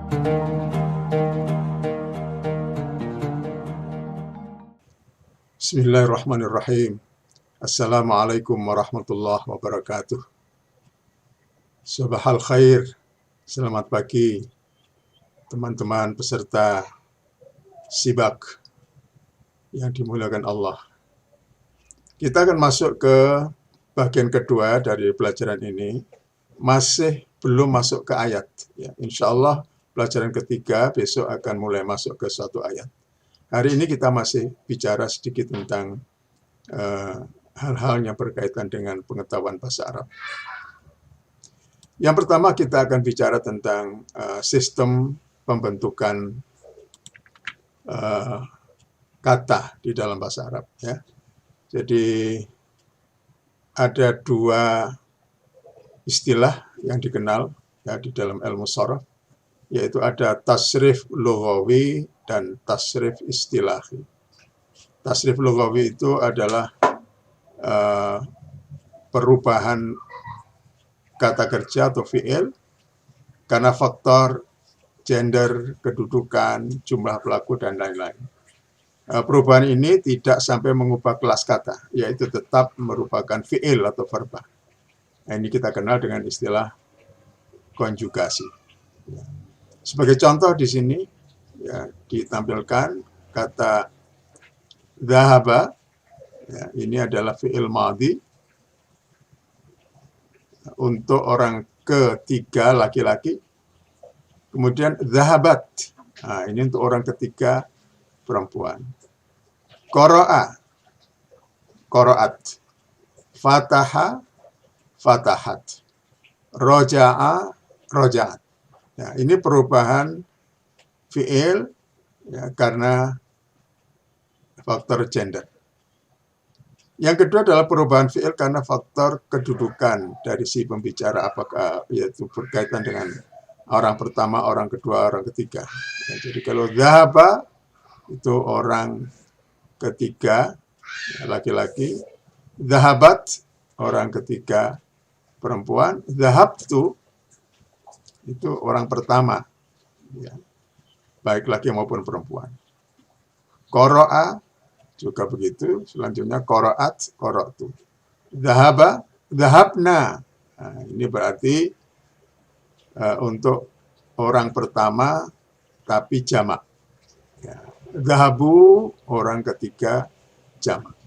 Bismillahirrahmanirrahim. Assalamualaikum warahmatullahi wabarakatuh. Sabahal khair. Selamat pagi teman-teman peserta Sibak yang dimuliakan Allah. Kita akan masuk ke bagian kedua dari pelajaran ini. Masih belum masuk ke ayat. Ya, insya Allah pelajaran ketiga besok akan mulai masuk ke suatu ayat. Hari ini kita masih bicara sedikit tentang hal-hal yang berkaitan dengan pengetahuan bahasa Arab. Yang pertama kita akan bicara tentang sistem pembentukan kata di dalam bahasa Arab. Ya. Jadi ada dua istilah yang dikenal ya, di dalam ilmu sharaf, yaitu ada tasrif lughawi dan tasrif istilahi. Tasrif lughawi itu adalah perubahan kata kerja atau fi'il karena faktor gender, kedudukan, jumlah pelaku, dan lain-lain. Perubahan ini tidak sampai mengubah kelas kata, yaitu tetap merupakan fi'il atau verba. Nah, ini kita kenal dengan istilah konjugasi. Sebagai contoh di sini ya, ditampilkan kata dhahaba, ya, ini adalah fi'il madhi untuk orang ketiga laki-laki. Kemudian dhahabat, nah, ini untuk orang ketiga perempuan. Qara'a, qara'at. Fataha, fatahat. Roja'a, roja'at. Ya, ini perubahan fi'il ya, karena faktor gender. Yang kedua adalah perubahan fi'il karena faktor kedudukan dari si pembicara, apakah yaitu berkaitan dengan orang pertama, orang kedua, orang ketiga. Ya, jadi kalau dhahaba itu orang ketiga laki-laki, dhahabat orang ketiga perempuan, dhahabtu itu orang pertama, ya, baik laki maupun perempuan. Qara'a juga begitu, selanjutnya qara'at, qara'tu. Dhahaba, dhahabna. Nah, ini berarti untuk orang pertama tapi jamak. Ya. Dhahabu orang ketiga jamak.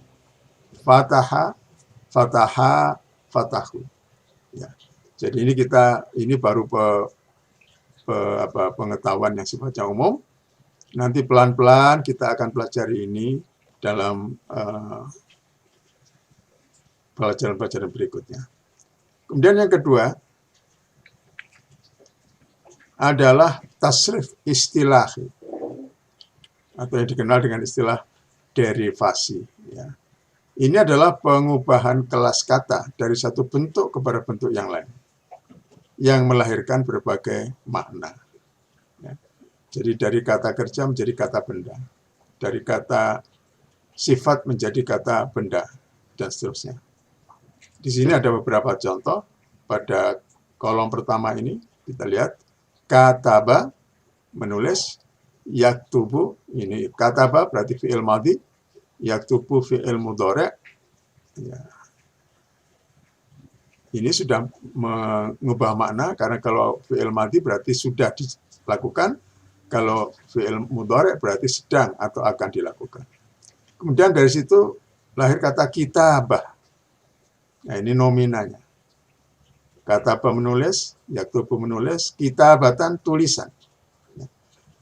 Fataha, fataha, fatahu. Ya. Jadi ini baru pengetahuan yang sifatnya umum. Nanti pelan-pelan kita akan pelajari ini dalam pelajaran-pelajaran berikutnya. Kemudian yang kedua adalah tasrif istilahi atau yang dikenal dengan istilah derivasi. Ya. Ini adalah pengubahan kelas kata dari satu bentuk kepada bentuk yang lain, yang melahirkan berbagai makna. Ya. Jadi dari kata kerja menjadi kata benda, dari kata sifat menjadi kata benda, dan seterusnya. Di sini ada beberapa contoh. Pada kolom pertama ini kita lihat kataba, menulis, yaktubu, ini kataba berarti fi'il madhi, yaktubu fi'il mudhari'. Ya. Ini sudah mengubah makna, karena kalau fi'il madhi berarti sudah dilakukan, kalau fi'il mudhari' berarti sedang atau akan dilakukan. Kemudian dari situ lahir kata kitabah. Nah, ini nominanya. Kataba menulis, yaktubu menulis, kitabatan tulisan.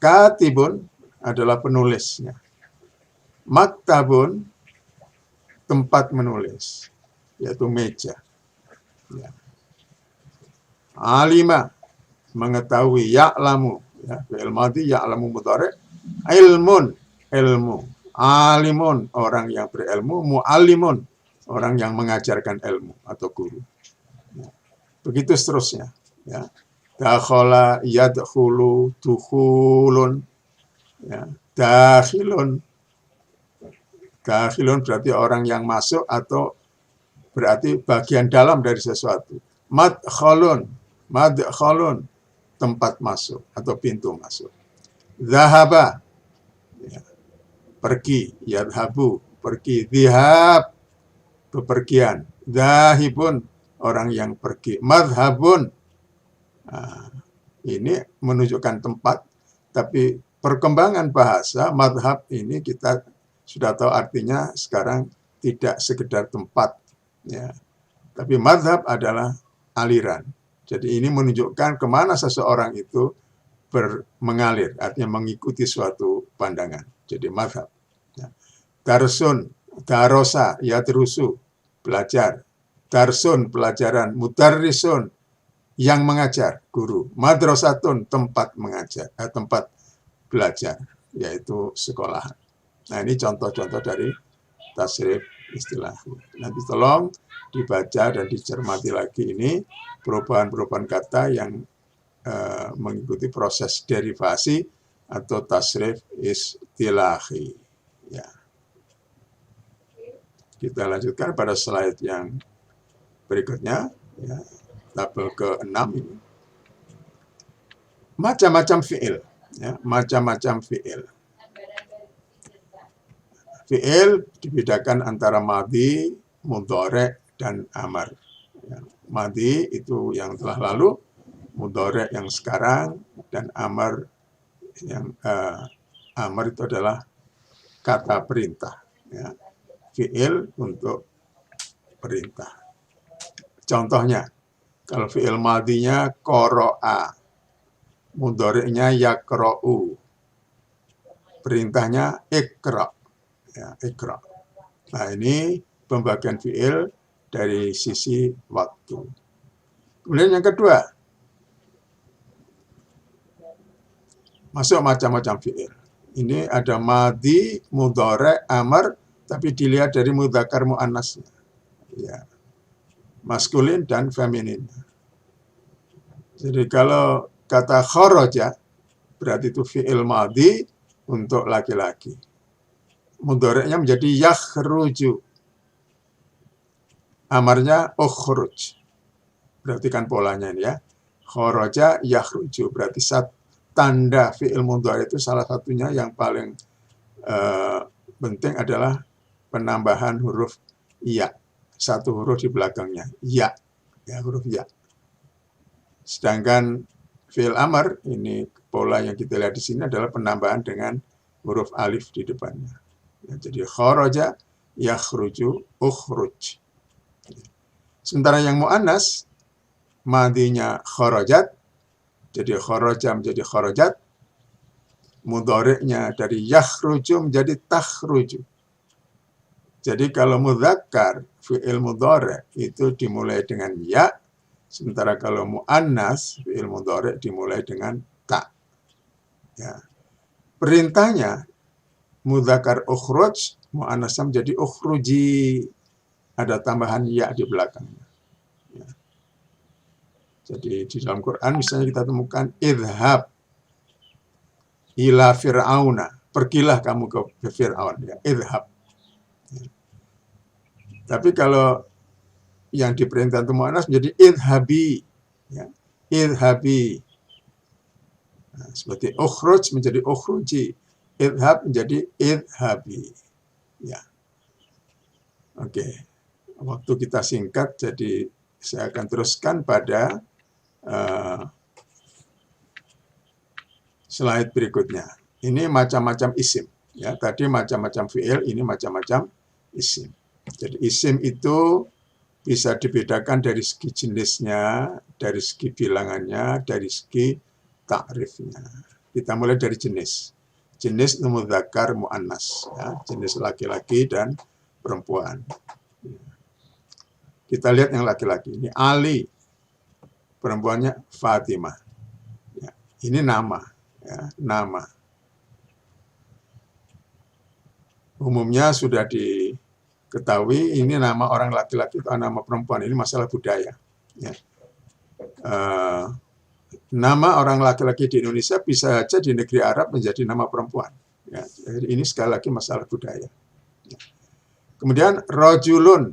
Katibun adalah penulisnya. Maktabun tempat menulis, yaitu meja. Ya. Alima mengetahui, ya'lamu, ya, fi'il madhi, ya'lamu mudhari', ilmun, ilmu, alimun orang yang berilmu, mu'allimun orang yang mengajarkan ilmu atau guru. Ya. Begitu seterusnya. Ya. Dakhala, yadkhulu, dukhulun, ya. Dakhilun, dakhilun berarti orang yang masuk atau berarti bagian dalam dari sesuatu. Madkhalun, madkhalun tempat masuk atau pintu masuk. Zahaba, ya, pergi. Yadhabu, pergi. Dhihab, bepergian. Zahibun, orang yang pergi. Madhabun, nah, ini menunjukkan tempat, tapi perkembangan bahasa madhab ini kita sudah tahu artinya sekarang tidak sekedar tempat, ya. Tapi madhab adalah aliran. Jadi ini menunjukkan kemana seseorang itu mengalir, artinya mengikuti suatu pandangan. Jadi madhab. Ya. Darsun, darosa, yadrusu, belajar. Darsun, pelajaran. Mudarrisun, yang mengajar, guru. Madrasatun, tempat mengajar, tempat belajar, yaitu sekolahan. Nah, ini contoh-contoh dari tasrif istilah. Nanti tolong dibaca dan dicermati lagi ini perubahan-perubahan kata yang mengikuti proses derivasi atau tasrif istilahi. Ya. Kita lanjutkan pada slide yang berikutnya. Ya. Tabel ke-6 ini. Macam-macam fi'il. Ya. Macam-macam fi'il. Fi'il dibedakan antara madhi, mudhari, dan amar. Ya, madhi itu yang telah lalu, mudhari yang sekarang, dan amar yang amar itu adalah kata perintah. Ya. Fi'il untuk perintah. Contohnya, kalau fi'il madhinya qara'a, mudhari'nya yaqra'u, perintahnya iqra'. Ya, ikra. Nah, ini pembagian fi'il dari sisi waktu. Kemudian yang kedua, masuk macam-macam fi'il. Ini ada madhi, mudhari, amar, tapi dilihat dari mudzakkar muannasnya. Ya. Maskulin dan feminin. Jadi kalau kata kharaja, berarti itu fi'il madhi untuk laki-laki. Mudhari'nya menjadi yakhruju. Amarnya ukhruj. Perhatikan polanya ini ya. Kharaja yakhruju. Berarti tanda fi'il mudhari' itu salah satunya yang paling penting adalah penambahan huruf ya. Satu huruf di belakangnya. Ya. Ya, huruf ya. Sedangkan fi'il amar, ini pola yang kita lihat di sini adalah penambahan dengan huruf alif di depannya. Ya, jadi kharaja, yakhruju, ukhruj. Sementara yang mu'annas, madhinya kharajat, jadi kharaja menjadi kharajat, mudhari'nya dari yakhruju menjadi takhruju. Jadi kalau mudzakkar, fi'il mudhari' itu dimulai dengan ya, sementara kalau mu'annas, fi'il mudhari' dimulai dengan ta. Ya. Perintahnya, mudzakkar ukhruj, mu'annasnya menjadi ukhruji. Ada tambahan ya di belakangnya. Ya. Jadi di dalam Quran misalnya kita temukan idhab ila fir'auna. Pergilah kamu ke Fir'aun. Ya. Idhab. Ya. Tapi kalau yang diperintah untuk mu'annas menjadi idhabi. Ya. Idhabi. Nah, seperti ukhruj menjadi ukhruji. Idhab menjadi idhabi. Ya. Oke. Waktu kita singkat, jadi saya akan teruskan pada slide berikutnya. Ini macam-macam isim. Ya, tadi macam-macam fi'il, ini macam-macam isim. Jadi isim itu bisa dibedakan dari segi jenisnya, dari segi bilangannya, dari segi ta'rifnya. Kita mulai dari jenis. Jenis mudzakkar muannas, ya, jenis laki-laki dan perempuan. Kita lihat yang laki-laki. Ini Ali, perempuannya Fatimah. Ya, ini nama, ya, nama. Umumnya sudah diketahui ini nama orang laki-laki atau nama perempuan. Ini masalah budaya. Ya. Nama orang laki-laki di Indonesia bisa saja di negeri Arab menjadi nama perempuan. Ya, jadi ini sekali lagi masalah budaya. Ya. Kemudian rojulun,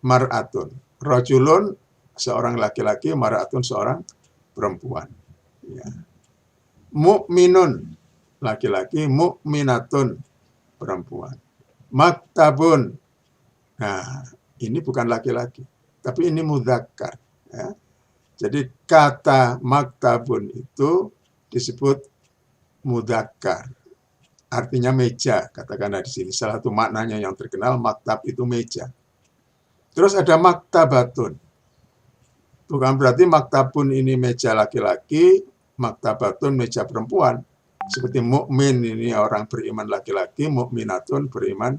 mar'atun. Rojulun seorang laki-laki, mar'atun seorang perempuan. Ya. Mukminun laki-laki, mukminatun perempuan. Maktabun. Nah, ini bukan laki-laki, tapi ini mudzakkar. Ya. Jadi kata maktabun itu disebut mudzakkar. Artinya meja, katakanlah di sini. Salah satu maknanya yang terkenal, maktab itu meja. Terus ada maktabatun. Bukan berarti maktabun ini meja laki-laki, maktabatun meja perempuan. Seperti mukmin ini orang beriman laki-laki, mukminatun beriman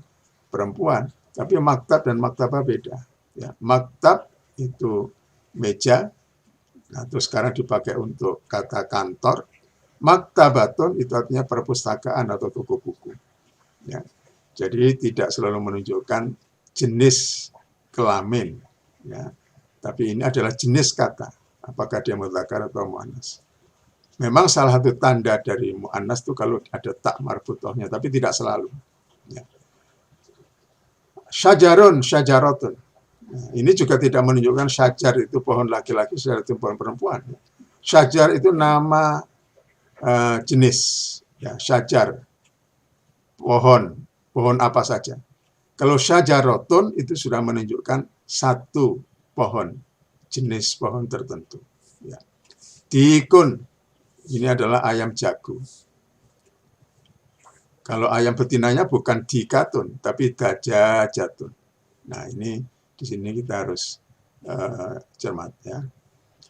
perempuan. Tapi maktab dan maktabah beda. Ya, maktab itu meja, nah, terus sekarang dipakai untuk kata kantor. Maktabatun itu artinya perpustakaan atau toko buku. Ya. Jadi tidak selalu menunjukkan jenis kelamin. Ya. Tapi ini adalah jenis kata. Apakah dia mudzakkar atau muannas. Memang salah satu tanda dari muannas itu kalau ada tak marbutohnya, tapi tidak selalu. Ya. Syajarun, syajaratun. Nah, ini juga tidak menunjukkan syajar itu pohon laki-laki, syajar itu pohon perempuan. Syajar itu nama jenis, ya, syajar, pohon apa saja. Kalau syajaratun itu sudah menunjukkan satu pohon, jenis pohon tertentu. Ya. Dikun, ini adalah ayam jago. Kalau ayam betinanya bukan dikatun, tapi dajajatun. Nah, ini di sini kita harus cermat, ya.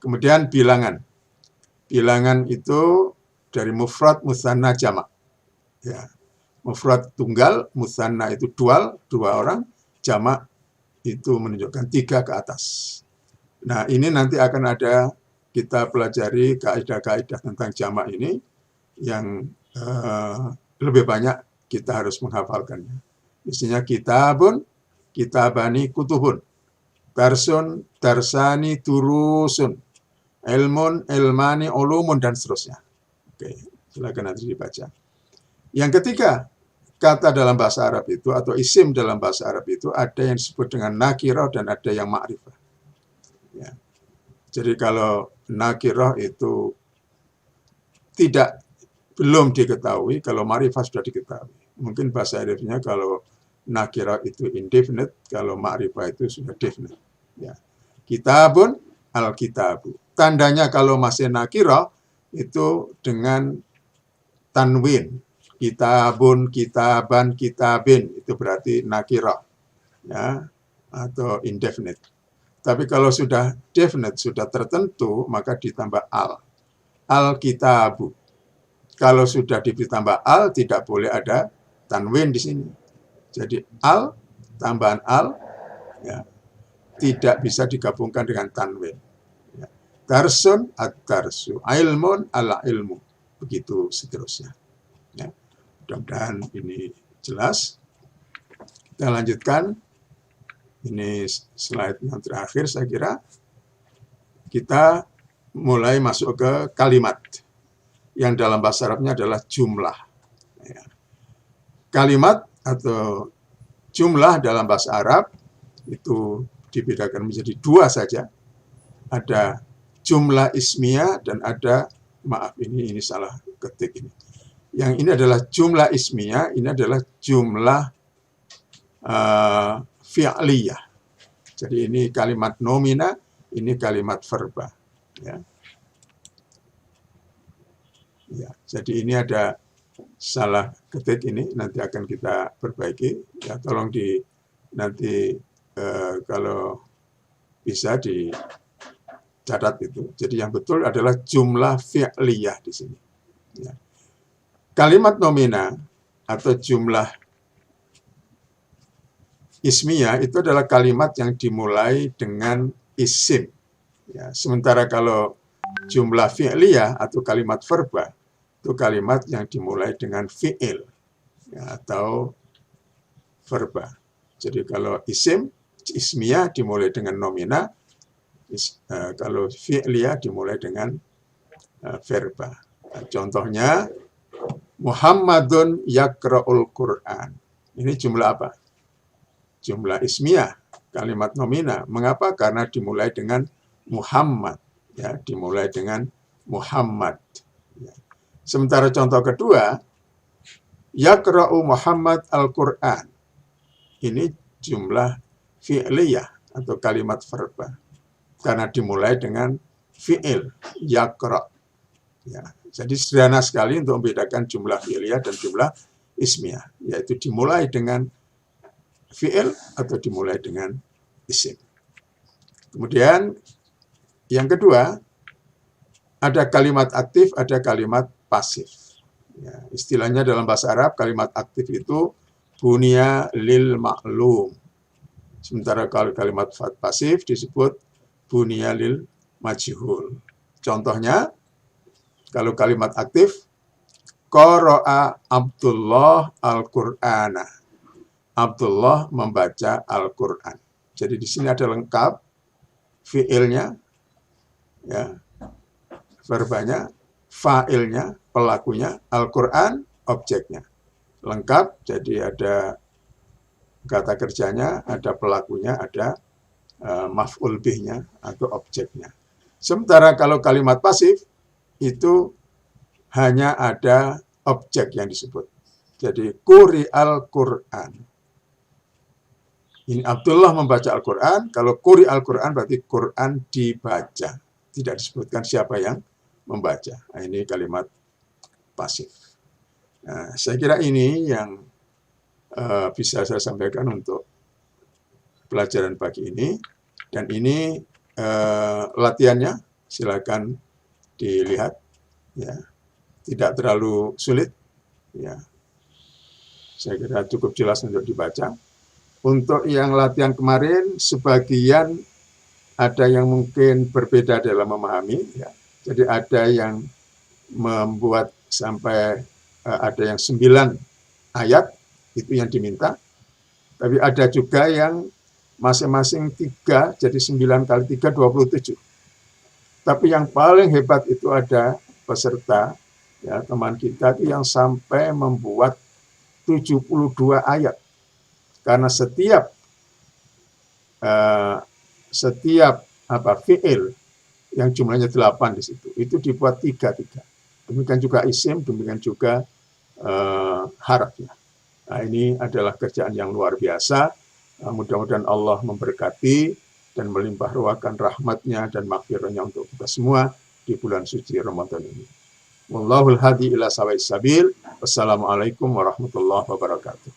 Kemudian bilangan. Bilangan itu dari mufrad, musanna, jamak. Ya. Mufrad tunggal, musanna itu dual, dua orang, jamak itu menunjukkan 3 ke atas. Nah, ini nanti akan ada kita pelajari kaidah-kaidah tentang jamak ini yang lebih banyak kita harus menghafalkannya. Misalnya kitabun, kitabani, kutubun. Darsun, darsani, turusun. Ilmun, ilmani, ulumun, dan seterusnya. Oke, silakan nanti dibaca. Yang ketiga, kata dalam bahasa Arab itu, atau isim dalam bahasa Arab itu, ada yang disebut dengan nakirah dan ada yang ma'rifah. Ya. Jadi kalau nakirah itu belum diketahui, kalau ma'rifah sudah diketahui. Mungkin bahasa Arabnya kalau nakirah itu indefinite, kalau ma'rifah itu sudah definite. Ya. Kitabun, al-kitabu. Tandanya kalau masih nakirah, itu dengan tanwin. Kitabun, kitaban, kitabin. Itu berarti nakirah. Ya, atau indefinite. Tapi kalau sudah definite, sudah tertentu, maka ditambah al. Al-kitabu. Kalau sudah ditambah al, tidak boleh ada tanwin di sini. Jadi al, tambahan al, ya, tidak bisa digabungkan dengan tanwin. Ya. Darsun, ad-darsu. Ilmun, al-ilmu. Begitu seterusnya. Ya. Mudah-mudahan ini jelas. Kita lanjutkan. Ini slide yang terakhir saya kira. Kita mulai masuk ke kalimat. Yang dalam bahasa Arabnya adalah jumlah. Ya. Kalimat atau jumlah dalam bahasa Arab itu dibedakan menjadi 2 saja. Ada jumlah ismiyah dan ada, maaf ini salah ketik ini. Yang ini adalah jumlah ismiyah, ini adalah jumlah fi'liyah. Jadi ini kalimat nomina, ini kalimat verba. Ya. Ya, jadi ini ada salah ketik ini, nanti akan kita perbaiki. Ya, tolong nanti kalau bisa dicatat itu. Jadi yang betul adalah jumlah fi'liyah di sini. Ya. Kalimat nomina atau jumlah ismiyah itu adalah kalimat yang dimulai dengan isim. Ya, sementara kalau jumlah fi'liyah atau kalimat verba itu kalimat yang dimulai dengan fi'il, ya, atau verba. Jadi kalau isim, ismiyah dimulai dengan nomina, kalau fi'liyah dimulai dengan verba. Nah, contohnya, Muhammadun yakra'ul Qur'an. Ini jumlah apa? Jumlah ismiyah, kalimat nomina. Mengapa? Karena dimulai dengan Muhammad. Ya, dimulai dengan Muhammad. Sementara contoh kedua, yaqra'u Muhammad al-Qur'an. Ini jumlah fi'liyah atau kalimat verba. Karena dimulai dengan fi'il, yaqra'. Ya, jadi sederhana sekali untuk membedakan jumlah fi'liyah dan jumlah ismiyah, yaitu dimulai dengan fi'il atau dimulai dengan isim. Kemudian yang kedua, ada kalimat aktif, ada kalimat pasif. Ya, istilahnya dalam bahasa Arab, kalimat aktif itu bunya lil ma'lum. Sementara kalau kalimat pasif disebut bunya lil majhul. Contohnya, kalau kalimat aktif, qara'a Abdullah al-Qur'ana. Abdullah membaca Al-Qur'an. Jadi di sini ada lengkap fiilnya, ya, verbanya, fa'ilnya, pelakunya, Al-Qur'an, objeknya. Lengkap, jadi ada kata kerjanya, ada pelakunya, ada maf'ul bihnya atau objeknya. Sementara kalau kalimat pasif, itu hanya ada objek yang disebut. Jadi, quri al-Qur'an. Ini Abdullah membaca Al-Qur'an, kalau quri al-Qur'an berarti Qur'an dibaca. Tidak disebutkan siapa yang membaca. Nah, ini kalimat pasif. Nah, saya kira ini yang bisa saya sampaikan untuk pelajaran pagi ini. Dan ini latihannya, silakan dilihat. Ya, tidak terlalu sulit. Ya, saya kira cukup jelas untuk dibaca. Untuk yang latihan kemarin, sebagian ada yang mungkin berbeda dalam memahami. Ya. Jadi ada yang membuat sampai ada yang 9 ayat, itu yang diminta. Tapi ada juga yang masing-masing 3, jadi 9 kali 3, 27. Tapi yang paling hebat itu ada peserta, ya, teman kita itu yang sampai membuat 72 ayat. Karena setiap fi'il yang jumlahnya 8 di situ, itu dibuat 3. Demikian juga isim, demikian juga harafnya. Nah, ini adalah kerjaan yang luar biasa. Mudah-mudahan Allah memberkati dan melimpah ruahkan rahmatnya dan maghfirahnya untuk kita semua di bulan suci Ramadan ini. Wallahul hadi ila sawa'is sabil. Wassalamualaikum warahmatullahi wabarakatuh.